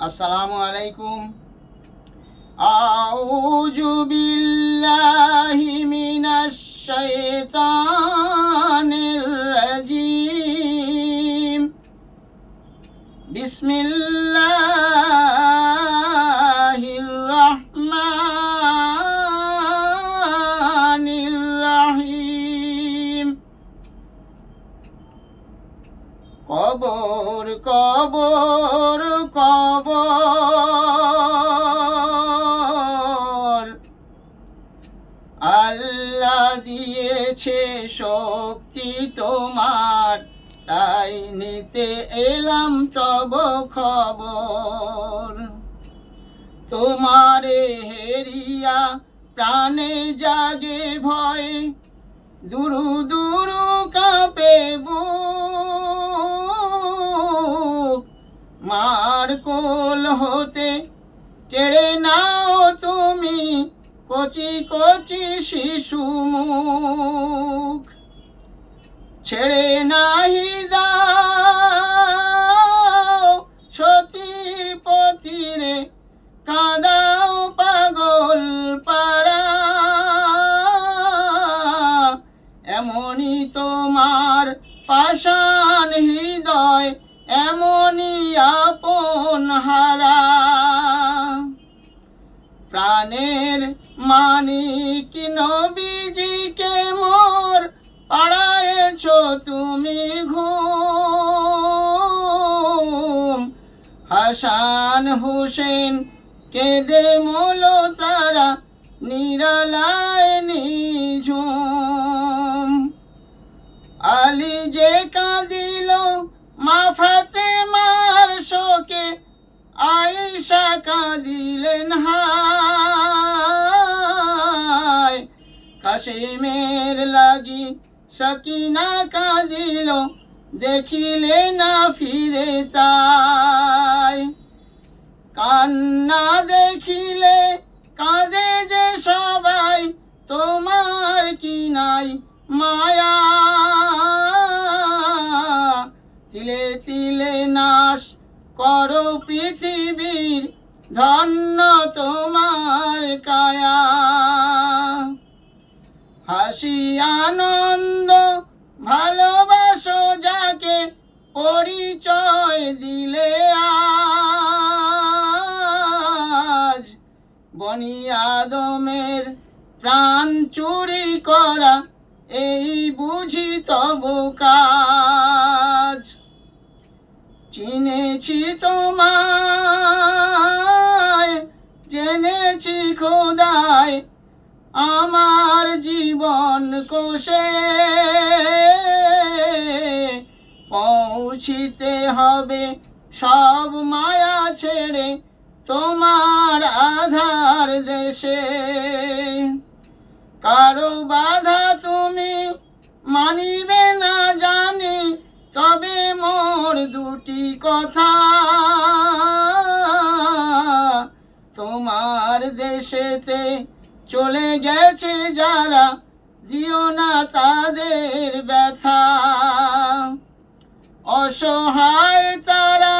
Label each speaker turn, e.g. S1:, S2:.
S1: আসসালামু আলাইকুম। আউযু বিল্লাহি মিনাশ শাইতানির রাজিম। বিসমিল্লাহির রহমানির রহিম। কবর কবর কবর, আল্লাহ দিয়েছে শক্তি তোমার, তাই নিতে এলাম তব খবর। তোমারে হেরিয়া প্রাণে জাগে ভয়, দুরু দুরু কাঁপে বুক। মার কোল হতে কেড়ে নাও তুমি কচি কচি শিশু মুখ। ছেড়ে নাহি দাও সতী পথিরে, কাঁদাও পাগল পারা। এমনই তোমার পাষাণ হৃদয়, এমনই আপন হারা। প্রাণের মানিক নবীজিকে মোর পাড়ায়েছ তুমি ঘুম। হাসান হুসেন কেঁদে মলো তারা, নিরালায় নিঝুম। আলী যে কাঁদিল মা ফাতেমার শোকে, আয়েশা কাঁদিলেন হায়। কাশেমের লাগি সকিনা কাঁদিল, দেখিলে না ফিরে তাই। কান্না দেখিলে কাঁদে যে সবাই, তোমার কি নাই মায়া। তিলে তিলে নাশ করো পৃথিবীর, ধন্য তোমার কায়া। হাসি আনন্দ ভালোবাসো যাকে, পরিচয় দিলে আজ। বনি আদমের প্রাণ চুরি করা, এই বুঝি তব কাজ। চিনেছি তোমায় জেনেছি খোদায়, আমার জীবন কোষে পৌঁছিতে হবে সব মায়া ছেড়ে, তোমার আধার দেশে। কারো বাধা তুমি মানিবে না জানি, তবে মোর দুটি কথা। তোমার দেশেতে চলে গেছে যারা, দিও না তাদের ব্যথা। অসহায় তারা